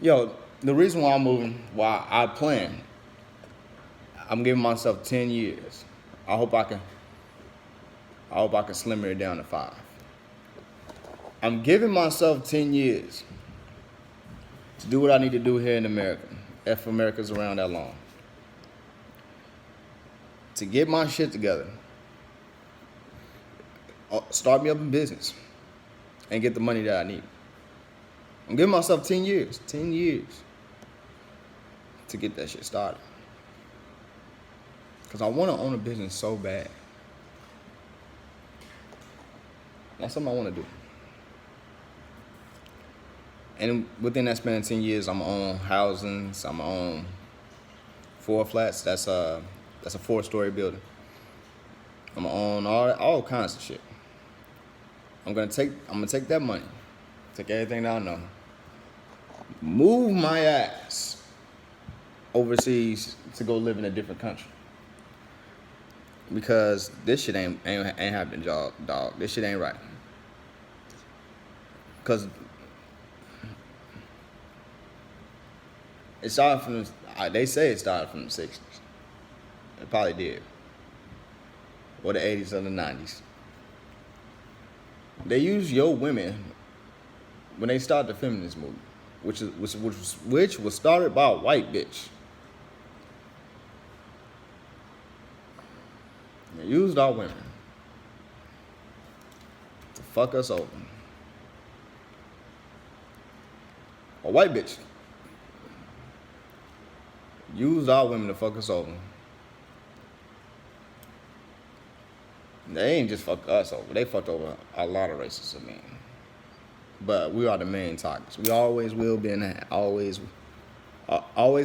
Yo, the reason why I'm moving, why I plan, I'm giving myself 10 years. I hope I can. I hope I can slimmer it down to 5. I'm giving myself 10 years to do what I need to do here in America, if America's around that long. To get my shit together, start me up in business, and get the money that I need. I'm giving myself 10 years, 10 years to get that shit started. Because I want to own a business so bad. That's something I want to do. And within that span of 10 years, I'm gonna own housings. I'm gonna own 4 flats. That's a 4-story building. I'm gonna own all kinds of shit. I'm gonna take that money, take everything that I know, move my ass overseas to go live in a different country. Because this shit ain't happening, dog. This shit ain't right. Cause it started from they say it started from the 60s. It probably did. Or the 80s or the 90s. They use your women when they started the feminist movement, which was started by a white bitch. They used our women to fuck us over. A white bitch used our women to fuck us over. They ain't just fuck us over. They fucked over a lot of races of men. But we are the main targets. We always will be, and always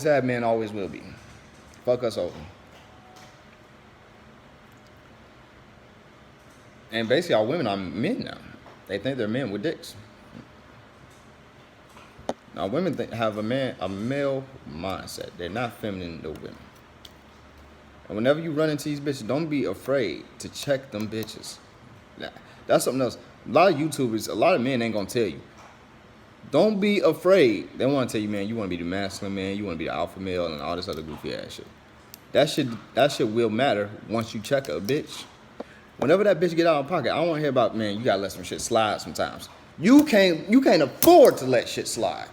have been, always will be. Fuck us over. And basically, our women are men now. They think they're men with dicks. Now, women have a male mindset. They're not feminine, no women. And whenever you run into these bitches, don't be afraid to check them bitches. That's something else. A lot of YouTubers, a lot of men ain't gonna tell you. Don't be afraid. They want to tell you, man, you want to be the masculine man, you want to be the alpha male, and all this other goofy ass shit. That shit will matter once you check a bitch. Whenever that bitch get out of pocket, I don't want to hear about, man, you gotta let some shit slide sometimes. You can't afford to let shit slide.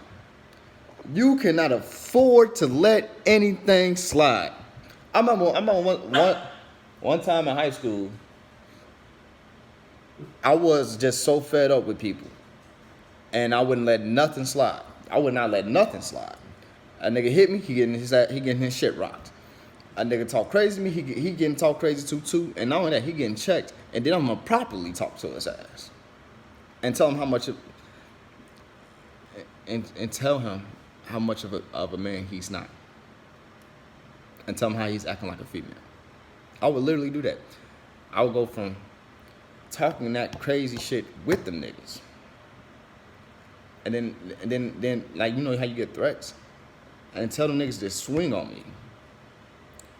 You cannot afford to let anything slide. I remember one time in high school, I was just so fed up with people, and I wouldn't let nothing slide. I would not let nothing slide. A nigga hit me, he getting his shit rocked. A nigga talk crazy to me, he getting talk crazy too. And not only that, he getting checked, and then I'm gonna properly talk to his ass, and tell him how much and tell him how much of a man he's not, and tell him how he's acting like a female. I would literally do that. I would go from talking that crazy shit with them niggas, and then like, you know how you get threats, and tell them niggas to swing on me.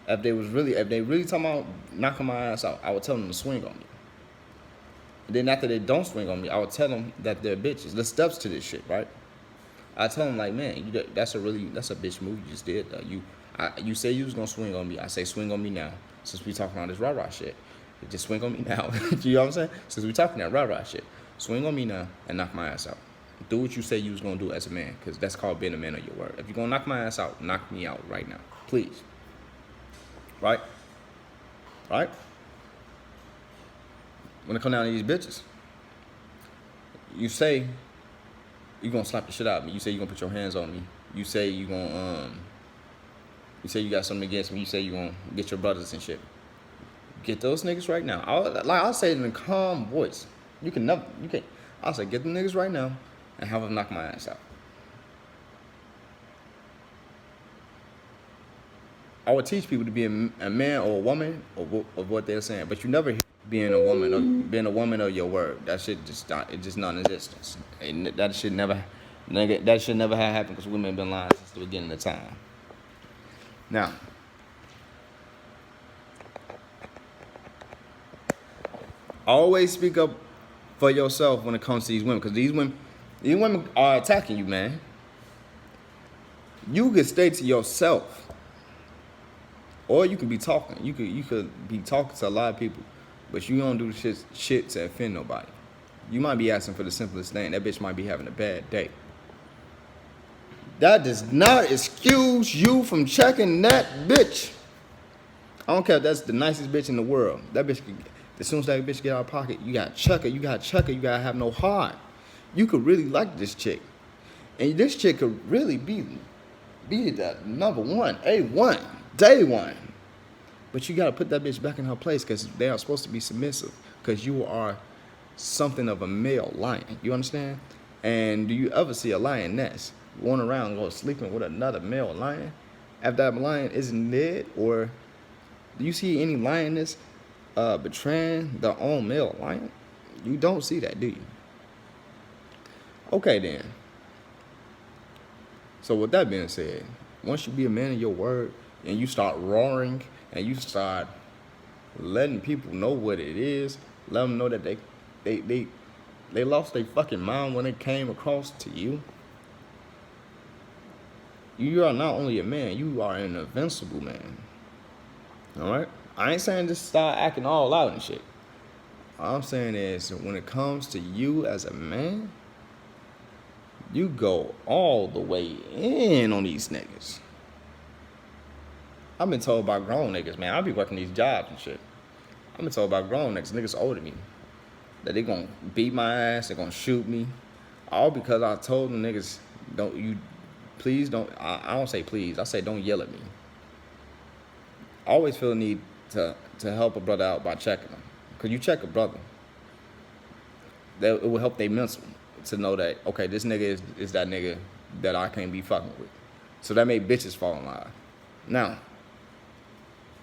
If they really talking about knocking my ass out, I would tell them to swing on me. And then after they don't swing on me, I would tell them that they're bitches. The steps to this shit, right? I tell them like, man, that's a bitch move you just did. You say you was gonna swing on me. I say swing on me now. Since we talking about this rah-rah shit, just swing on me now. You know what I'm saying? Since we talking that rah-rah shit, swing on me now and knock my ass out. Do what you say you was gonna do as a man, because that's called being a man of your word. If you're gonna knock my ass out, knock me out right now, please. Right? Right? When it come down to these bitches, you say you gonna slap the shit out of me. You say you gonna put your hands on me. You say you gonna you say you got something against me. You say you gonna get your brothers and shit. Get those niggas right now. I'll say it in a calm voice. I'll say get them niggas right now and have them knock my ass out. I would teach people to be a man or a woman of what they're saying, but you never hear being a woman of your word. That shit it's just non-existent. That should never have happened, because women have been lying since the beginning of time. Now, always speak up for yourself when it comes to these women, because these women are attacking you, man. You could stay to yourself, or you can be talking. You could be talking to a lot of people, but you don't do shit to offend nobody. You might be asking for the simplest thing. That bitch might be having a bad day. That does not excuse you from checking that bitch. I don't care if that's the nicest bitch in the world. That bitch, as soon as that bitch get out of pocket, you gotta check her. You gotta have no heart. You could really like this chick, and this chick could really be the number one, A1, day one. But you gotta put that bitch back in her place because they are supposed to be submissive. Because you are something of a male lion. You understand? And do you ever see a lioness going around go sleeping with another male lion after that lion isn't dead? Or do you see any lioness betraying their own male lion? You don't see that, do you? Okay then. So with that being said, once you be a man of your word and you start roaring and you start letting people know what it is, let them know that they lost their fucking mind when it came across to you. You are not only a man, you are an invincible man. Alright? I ain't saying just start acting all out and shit. All I'm saying is when it comes to you as a man, you go all the way in on these niggas. I've been told by grown niggas, man, I be working these jobs and shit. I've been told by grown niggas older than me, that they gonna beat my ass, they gonna shoot me. All because I told them niggas, I don't say please, I say don't yell at me. I always feel the need to help a brother out by checking them. Because you check a brother, it will help their mental to know that, okay, this nigga is that nigga that I can't be fucking with. So that made bitches fall in line. Now,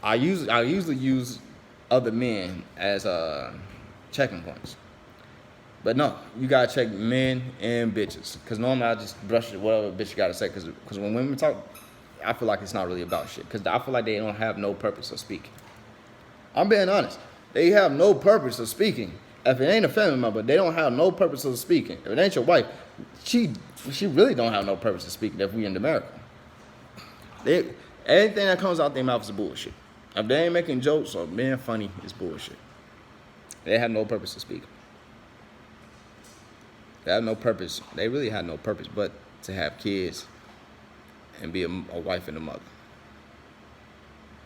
I usually use other men as checking points. But no, you gotta check men and bitches. Because normally I just brush it, whatever bitch you gotta say. Because when women talk, I feel like it's not really about shit. Because I feel like they don't have no purpose of speaking. I'm being honest. They have no purpose of speaking. If it ain't a family member, they don't have no purpose of speaking. If it ain't your wife, she really don't have no purpose of speaking if we in America. Anything that comes out their mouth is bullshit. If they ain't making jokes or being funny, it's bullshit. They have no purpose of speaking. They have no purpose. They really have no purpose but to have kids and be a wife and a mother.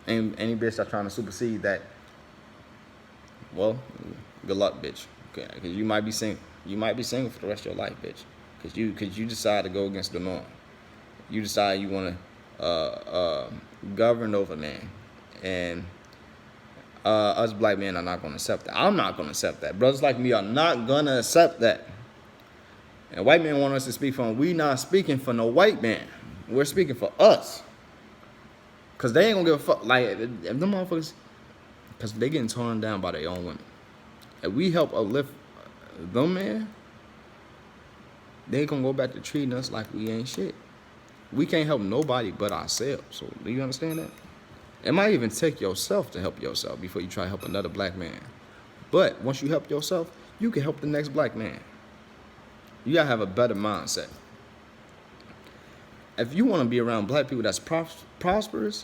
And any bitch that's trying to supersede that, well, good luck, bitch. Okay, because you might be single. You might be single for the rest of your life, bitch. Because you decide to go against the norm. You decide you want to govern over man. And us black men are not going to accept that. I'm not going to accept that. Brothers like me are not going to accept that. And white men want us to speak for them. We not speaking for no white man. We're speaking for us. Because they ain't going to give a fuck. Like, if them motherfuckers, because they getting torn down by their own women. If we help uplift them, man, they ain't going to go back to treating us like we ain't shit. We can't help nobody but ourselves. So, do you understand that? It might even take yourself to help yourself before you try to help another black man. But once you help yourself, you can help the next black man. You gotta have a better mindset. If you want to be around black people that's prosperous,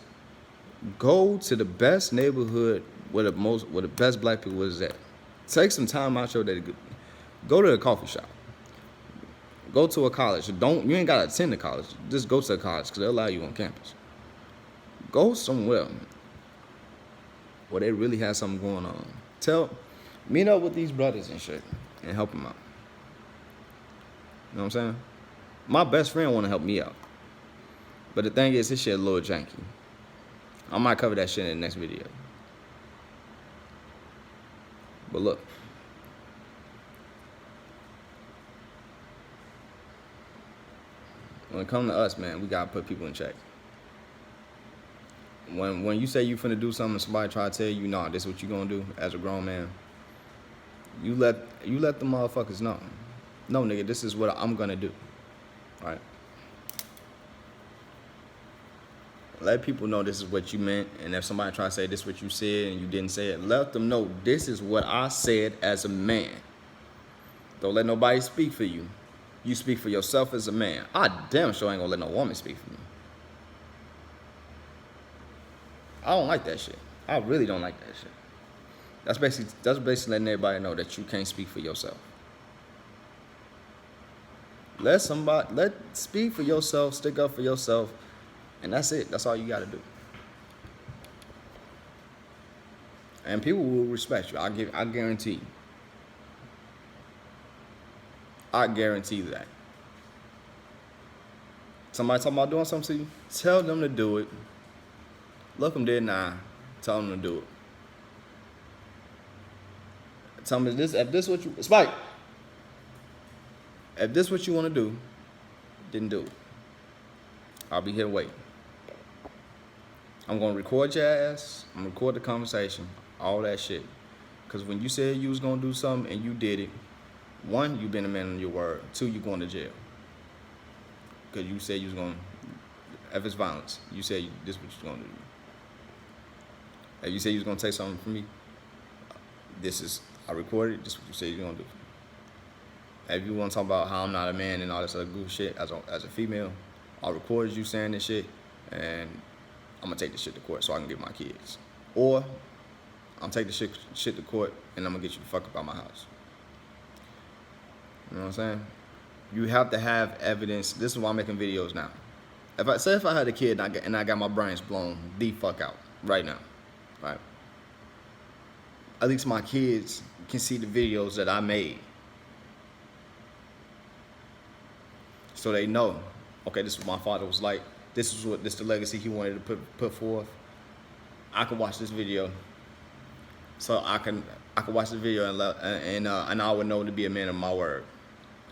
go to the best neighborhood where the best black people is at. Take some time out your day to go to a coffee shop. Go to a college. You ain't gotta attend the college. Just go to a college because they'll allow you on campus. Go somewhere where they really have something going on. Meet up with these brothers and shit and help them out. You know what I'm saying? My best friend want to help me out. But the thing is, his shit a little janky. I might cover that shit in the next video. But look. When it comes to us, man, we got to put people in check. When you say you finna do something and somebody try to tell you, nah, this is what you gonna do as a grown man, you let the motherfuckers know. No, nigga, this is what I'm gonna do. All right? Let people know this is what you meant, and if somebody try to say this is what you said and you didn't say it, let them know this is what I said as a man. Don't let nobody speak for you. You speak for yourself as a man. I damn sure ain't gonna let no woman speak for me. I don't like that shit. I really don't like that shit. That's basically letting everybody know that you can't speak for yourself. Let speak for yourself, stick up for yourself, and that's it. That's all you gotta do. And people will respect you. I guarantee you. I guarantee that. Somebody talking about doing something to you, tell them to do it. Look them dead in the eye. Tell them to do it. Tell them if this what you Spike. If this what you want to do, then do it. I'll be here waiting. I'm gonna record your ass. I'm gonna record the conversation, all that shit. Cause when you said you was gonna do something and you did it, one, you been a man on your word. Two, you going to jail. Cause you said you was gonna, if it's violence, you said this what you gonna do. If you said you was gonna take something from me, I recorded it. This is what you said you're gonna do. If you want to talk about how I'm not a man and all this other good shit as a female, I recorded you saying this shit, and I'm gonna take this shit to court so I can get my kids. Or I'm taking this shit to court and I'm gonna get you the fuck up out my house. You know what I'm saying? You have to have evidence. This is why I'm making videos now. If I had a kid and I got my brains blown the fuck out right now, right? At least my kids can see the videos that I made. So they know, okay, this is what my father was like. This is the legacy he wanted to put forth. I can watch this video, so I can watch the video and I would know to be a man of my word.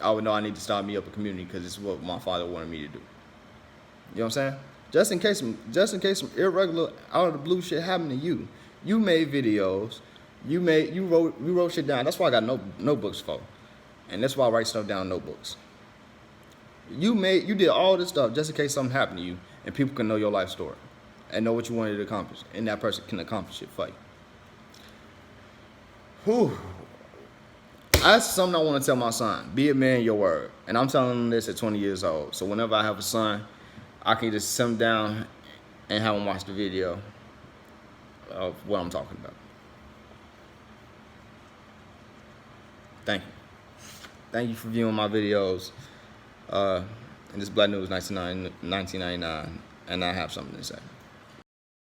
I would know I need to start me up a community because this is what my father wanted me to do. You know what I'm saying? Just in case some irregular out of the blue shit happened to you. You made videos. You wrote shit down. That's why I got notebooks for, and that's why I write stuff down in notebooks. You did all this stuff just in case something happened to you, and people can know your life story and know what you wanted to accomplish, and that person can accomplish it for you. Whew. That's something I want to tell my son. Be a man, your word. And I'm telling him this at 20 years old. So whenever I have a son, I can just sit him down and have him watch the video of what I'm talking about. Thank you. Thank you for viewing my videos. And this is Black News 1999, and I have something to say.